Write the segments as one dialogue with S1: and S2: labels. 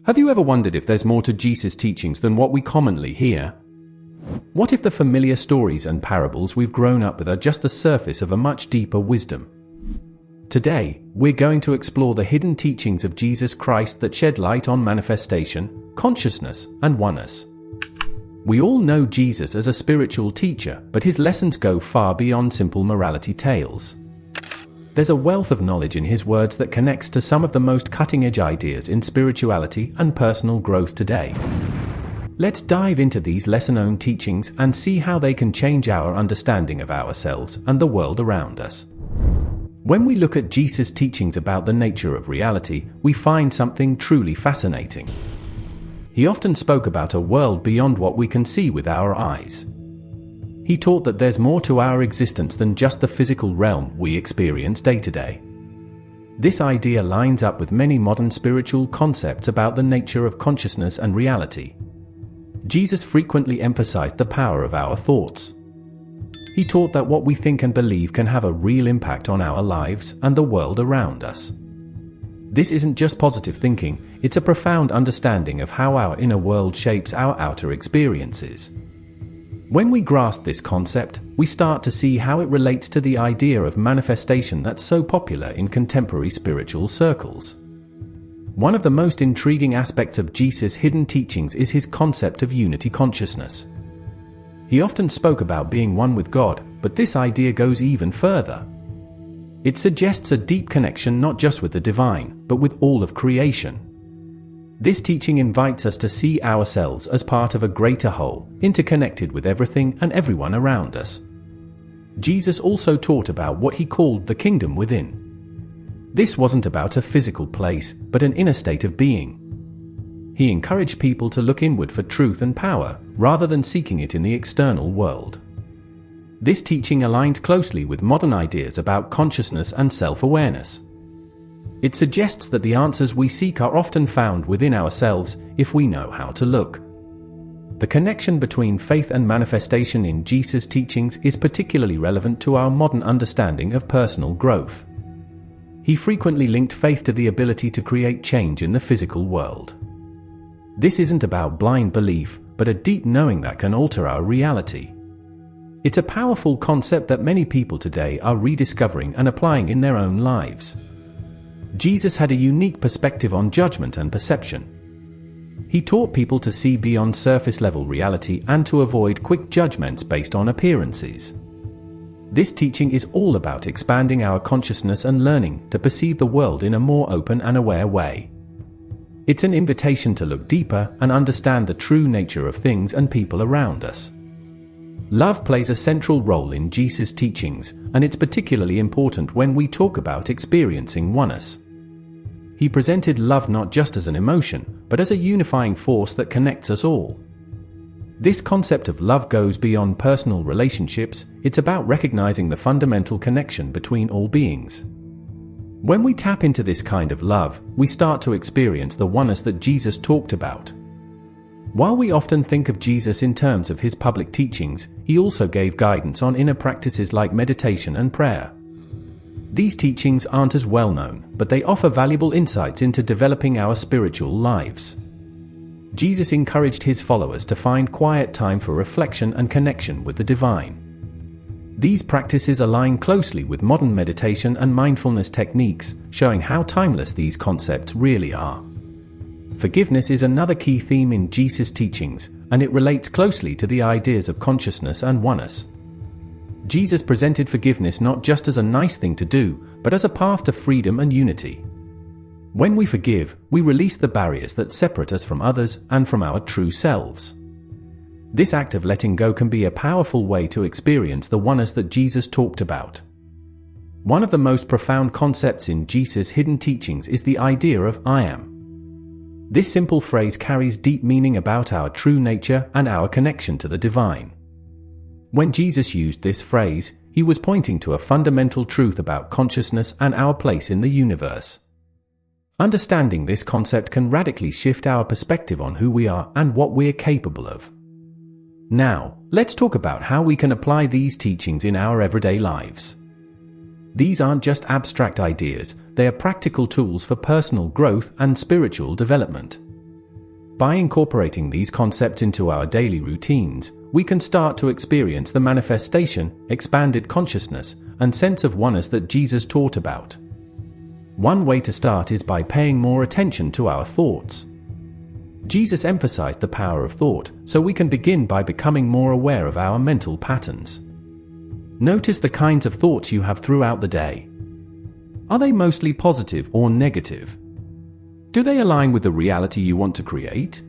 S1: Have you ever wondered if there's more to Jesus' teachings than what we commonly hear? What if the familiar stories and parables we've grown up with are just the surface of a much deeper wisdom? Today, we're going to explore the hidden teachings of Jesus Christ that shed light on manifestation, consciousness, and oneness. We all know Jesus as a spiritual teacher, but his lessons go far beyond simple morality tales. There's a wealth of knowledge in his words that connects to some of the most cutting-edge ideas in spirituality and personal growth today. Let's dive into these lesser-known teachings and see how they can change our understanding of ourselves and the world around us. When we look at Jesus' teachings about the nature of reality, we find something truly fascinating. He often spoke about a world beyond what we can see with our eyes. He taught that there's more to our existence than just the physical realm we experience day to day. This idea lines up with many modern spiritual concepts about the nature of consciousness and reality. Jesus frequently emphasized the power of our thoughts. He taught that what we think and believe can have a real impact on our lives and the world around us. This isn't just positive thinking, it's a profound understanding of how our inner world shapes our outer experiences. When we grasp this concept, we start to see how it relates to the idea of manifestation that's so popular in contemporary spiritual circles. One of the most intriguing aspects of Jesus' hidden teachings is his concept of unity consciousness. He often spoke about being one with God, but this idea goes even further. It suggests a deep connection not just with the divine, but with all of creation. This teaching invites us to see ourselves as part of a greater whole, interconnected with everything and everyone around us. Jesus also taught about what he called the kingdom within. This wasn't about a physical place, but an inner state of being. He encouraged people to look inward for truth and power, rather than seeking it in the external world. This teaching aligns closely with modern ideas about consciousness and self-awareness. It suggests that the answers we seek are often found within ourselves if we know how to look. The connection between faith and manifestation in Jesus' teachings is particularly relevant to our modern understanding of personal growth. He frequently linked faith to the ability to create change in the physical world. This isn't about blind belief, but a deep knowing that can alter our reality. It's a powerful concept that many people today are rediscovering and applying in their own lives. Jesus had a unique perspective on judgment and perception. He taught people to see beyond surface-level reality and to avoid quick judgments based on appearances. This teaching is all about expanding our consciousness and learning to perceive the world in a more open and aware way. It's an invitation to look deeper and understand the true nature of things and people around us. Love plays a central role in Jesus' teachings, and it's particularly important when we talk about experiencing oneness. He presented love not just as an emotion, but as a unifying force that connects us all. This concept of love goes beyond personal relationships, it's about recognizing the fundamental connection between all beings. When we tap into this kind of love, we start to experience the oneness that Jesus talked about. While we often think of Jesus in terms of his public teachings, he also gave guidance on inner practices like meditation and prayer. These teachings aren't as well known, but they offer valuable insights into developing our spiritual lives. Jesus encouraged his followers to find quiet time for reflection and connection with the divine. These practices align closely with modern meditation and mindfulness techniques, showing how timeless these concepts really are. Forgiveness is another key theme in Jesus' teachings, and it relates closely to the ideas of consciousness and oneness. Jesus presented forgiveness not just as a nice thing to do, but as a path to freedom and unity. When we forgive, we release the barriers that separate us from others and from our true selves. This act of letting go can be a powerful way to experience the oneness that Jesus talked about. One of the most profound concepts in Jesus' hidden teachings is the idea of I am. This simple phrase carries deep meaning about our true nature and our connection to the divine. When Jesus used this phrase, he was pointing to a fundamental truth about consciousness and our place in the universe. Understanding this concept can radically shift our perspective on who we are and what we're capable of. Now, let's talk about how we can apply these teachings in our everyday lives. These aren't just abstract ideas, they are practical tools for personal growth and spiritual development. By incorporating these concepts into our daily routines, we can start to experience the manifestation, expanded consciousness, and sense of oneness that Jesus taught about. One way to start is by paying more attention to our thoughts. Jesus emphasized the power of thought, so we can begin by becoming more aware of our mental patterns. Notice the kinds of thoughts you have throughout the day. Are they mostly positive or negative? Do they align with the reality you want to create?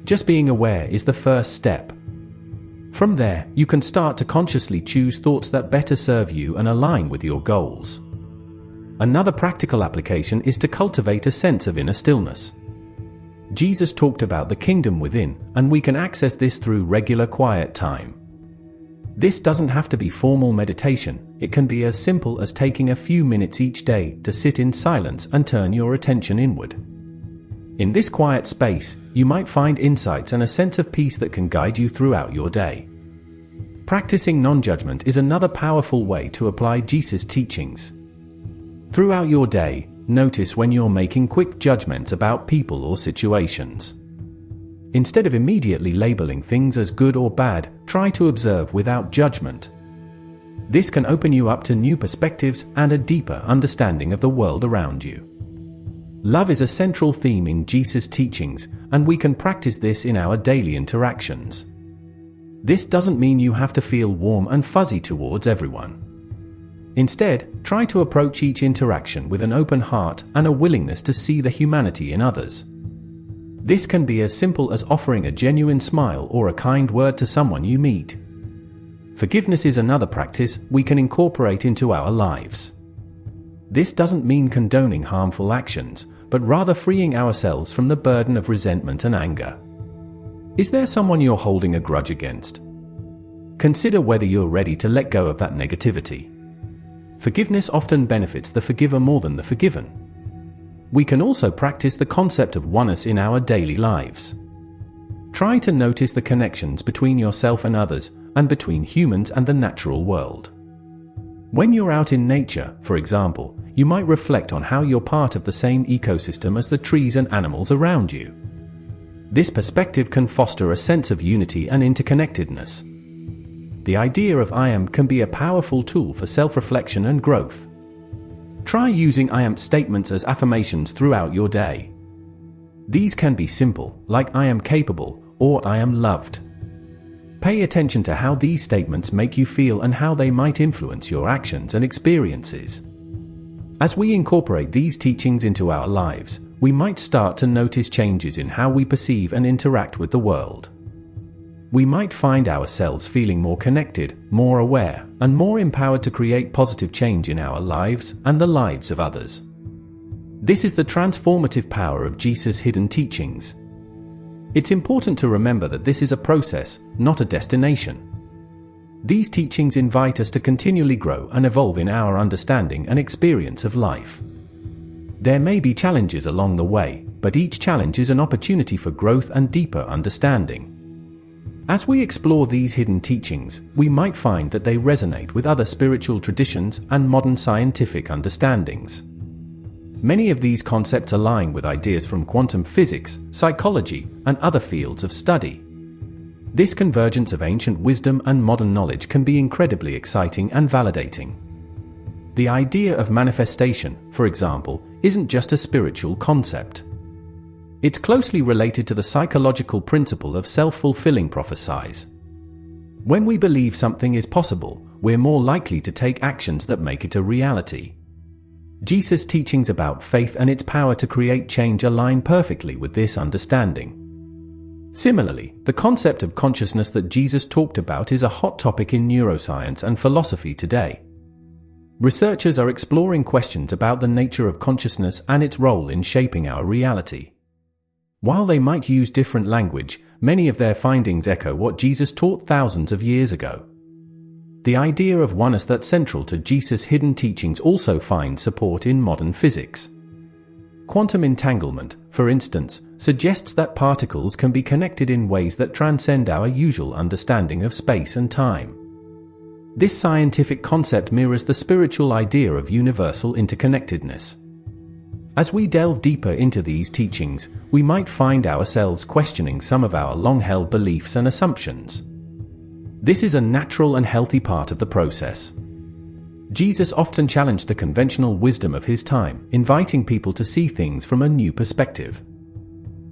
S1: Just being aware is the first step. From there, you can start to consciously choose thoughts that better serve you and align with your goals. Another practical application is to cultivate a sense of inner stillness. Jesus talked about the kingdom within, and we can access this through regular quiet time. This doesn't have to be formal meditation, it can be as simple as taking a few minutes each day to sit in silence and turn your attention inward. In this quiet space, you might find insights and a sense of peace that can guide you throughout your day. Practicing non-judgment is another powerful way to apply Jesus' teachings. Throughout your day, notice when you're making quick judgments about people or situations. Instead of immediately labeling things as good or bad, try to observe without judgment. This can open you up to new perspectives and a deeper understanding of the world around you. Love is a central theme in Jesus' teachings, and we can practice this in our daily interactions. This doesn't mean you have to feel warm and fuzzy towards everyone. Instead, try to approach each interaction with an open heart and a willingness to see the humanity in others. This can be as simple as offering a genuine smile or a kind word to someone you meet. Forgiveness is another practice we can incorporate into our lives. This doesn't mean condoning harmful actions, but rather freeing ourselves from the burden of resentment and anger. Is there someone you're holding a grudge against? Consider whether you're ready to let go of that negativity. Forgiveness often benefits the forgiver more than the forgiven. We can also practice the concept of oneness in our daily lives. Try to notice the connections between yourself and others, and between humans and the natural world. When you're out in nature, for example, you might reflect on how you're part of the same ecosystem as the trees and animals around you. This perspective can foster a sense of unity and interconnectedness. The idea of I am can be a powerful tool for self-reflection and growth. Try using I am statements as affirmations throughout your day. These can be simple, like I am capable, or I am loved. Pay attention to how these statements make you feel and how they might influence your actions and experiences. As we incorporate these teachings into our lives, we might start to notice changes in how we perceive and interact with the world. We might find ourselves feeling more connected, more aware, and more empowered to create positive change in our lives and the lives of others. This is the transformative power of Jesus' hidden teachings. It's important to remember that this is a process, not a destination. These teachings invite us to continually grow and evolve in our understanding and experience of life. There may be challenges along the way, but each challenge is an opportunity for growth and deeper understanding. As we explore these hidden teachings, we might find that they resonate with other spiritual traditions and modern scientific understandings. Many of these concepts align with ideas from quantum physics, psychology, and other fields of study. This convergence of ancient wisdom and modern knowledge can be incredibly exciting and validating. The idea of manifestation, for example, isn't just a spiritual concept. It's closely related to the psychological principle of self-fulfilling prophecies. When we believe something is possible, we're more likely to take actions that make it a reality. Jesus' teachings about faith and its power to create change align perfectly with this understanding. Similarly, the concept of consciousness that Jesus talked about is a hot topic in neuroscience and philosophy today. Researchers are exploring questions about the nature of consciousness and its role in shaping our reality. While they might use different language, many of their findings echo what Jesus taught thousands of years ago. The idea of oneness that's central to Jesus' hidden teachings also finds support in modern physics. Quantum entanglement, for instance, suggests that particles can be connected in ways that transcend our usual understanding of space and time. This scientific concept mirrors the spiritual idea of universal interconnectedness. As we delve deeper into these teachings, we might find ourselves questioning some of our long-held beliefs and assumptions. This is a natural and healthy part of the process. Jesus often challenged the conventional wisdom of his time, inviting people to see things from a new perspective.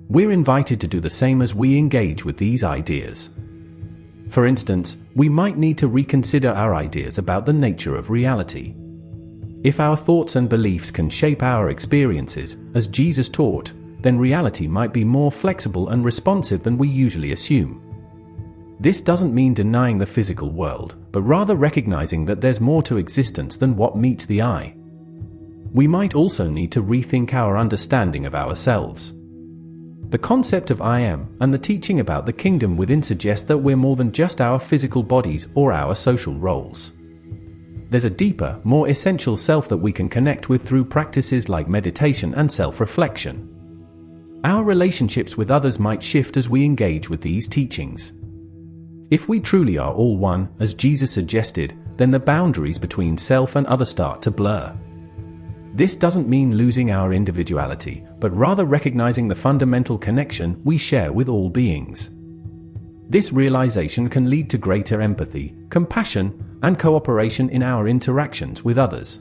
S1: We're invited to do the same as we engage with these ideas. For instance, we might need to reconsider our ideas about the nature of reality. If our thoughts and beliefs can shape our experiences, as Jesus taught, then reality might be more flexible and responsive than we usually assume. This doesn't mean denying the physical world, but rather recognizing that there's more to existence than what meets the eye. We might also need to rethink our understanding of ourselves. The concept of I am and the teaching about the kingdom within suggest that we're more than just our physical bodies or our social roles. There's a deeper, more essential self that we can connect with through practices like meditation and self-reflection. Our relationships with others might shift as we engage with these teachings. If we truly are all one, as Jesus suggested, then the boundaries between self and other start to blur. This doesn't mean losing our individuality, but rather recognizing the fundamental connection we share with all beings. This realization can lead to greater empathy, compassion, and cooperation in our interactions with others.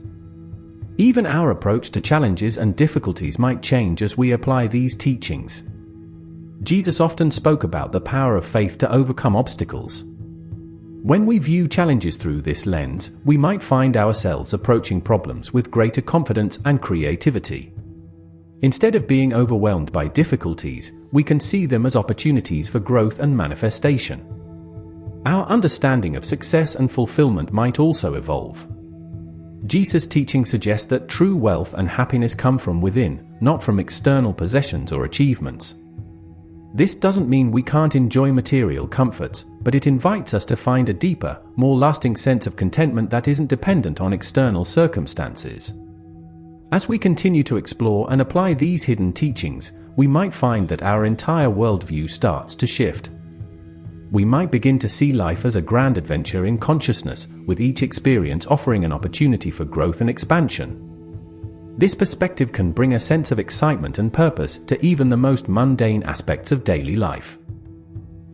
S1: Even our approach to challenges and difficulties might change as we apply these teachings. Jesus often spoke about the power of faith to overcome obstacles. When we view challenges through this lens, we might find ourselves approaching problems with greater confidence and creativity. Instead of being overwhelmed by difficulties, we can see them as opportunities for growth and manifestation. Our understanding of success and fulfillment might also evolve. Jesus' teaching suggests that true wealth and happiness come from within, not from external possessions or achievements. This doesn't mean we can't enjoy material comforts, but it invites us to find a deeper, more lasting sense of contentment that isn't dependent on external circumstances. As we continue to explore and apply these hidden teachings, we might find that our entire worldview starts to shift. We might begin to see life as a grand adventure in consciousness, with each experience offering an opportunity for growth and expansion. This perspective can bring a sense of excitement and purpose to even the most mundane aspects of daily life.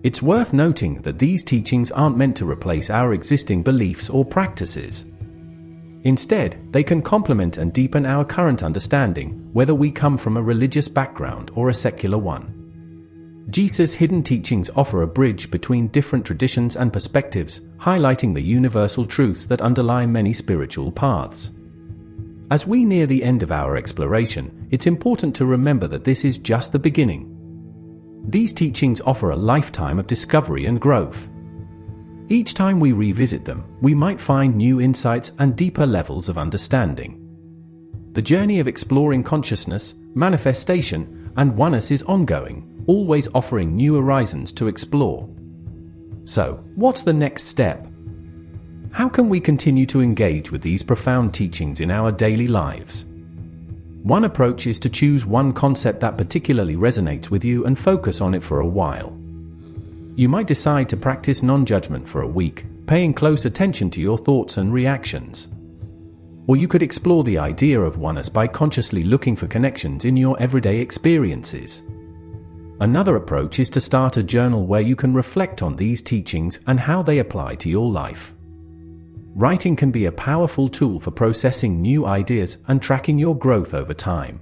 S1: It's worth noting that these teachings aren't meant to replace our existing beliefs or practices. Instead, they can complement and deepen our current understanding, whether we come from a religious background or a secular one. Jesus' hidden teachings offer a bridge between different traditions and perspectives, highlighting the universal truths that underlie many spiritual paths. As we near the end of our exploration, it's important to remember that this is just the beginning. These teachings offer a lifetime of discovery and growth. Each time we revisit them, we might find new insights and deeper levels of understanding. The journey of exploring consciousness, manifestation, and oneness is ongoing, always offering new horizons to explore. So, what's the next step? How can we continue to engage with these profound teachings in our daily lives? One approach is to choose one concept that particularly resonates with you and focus on it for a while. You might decide to practice non-judgment for a week, paying close attention to your thoughts and reactions. Or you could explore the idea of oneness by consciously looking for connections in your everyday experiences. Another approach is to start a journal where you can reflect on these teachings and how they apply to your life. Writing can be a powerful tool for processing new ideas and tracking your growth over time.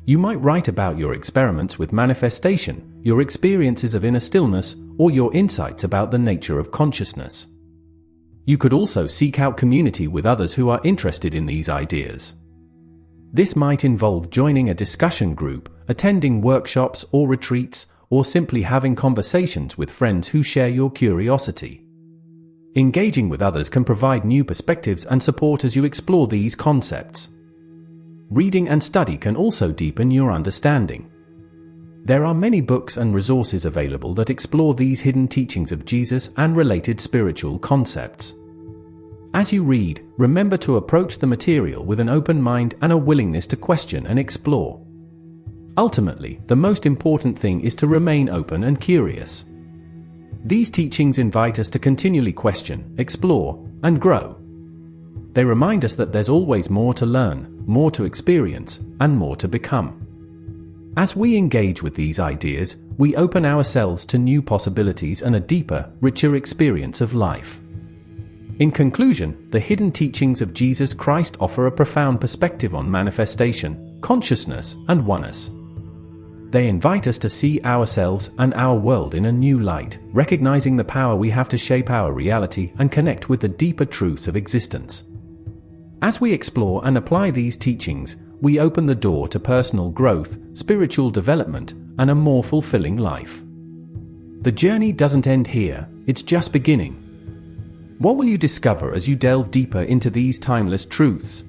S1: You might write about your experiments with manifestation, your experiences of inner stillness, or your insights about the nature of consciousness. You could also seek out community with others who are interested in these ideas. This might involve joining a discussion group, attending workshops or retreats, or simply having conversations with friends who share your curiosity. Engaging with others can provide new perspectives and support as you explore these concepts. Reading and study can also deepen your understanding. There are many books and resources available that explore these hidden teachings of Jesus and related spiritual concepts. As you read, remember to approach the material with an open mind and a willingness to question and explore. Ultimately, the most important thing is to remain open and curious. These teachings invite us to continually question, explore, and grow. They remind us that there's always more to learn, more to experience, and more to become. As we engage with these ideas, we open ourselves to new possibilities and a deeper, richer experience of life. In conclusion, the hidden teachings of Jesus Christ offer a profound perspective on manifestation, consciousness, and oneness. They invite us to see ourselves and our world in a new light, recognizing the power we have to shape our reality and connect with the deeper truths of existence. As we explore and apply these teachings, we open the door to personal growth, spiritual development, and a more fulfilling life. The journey doesn't end here, it's just beginning. What will you discover as you delve deeper into these timeless truths?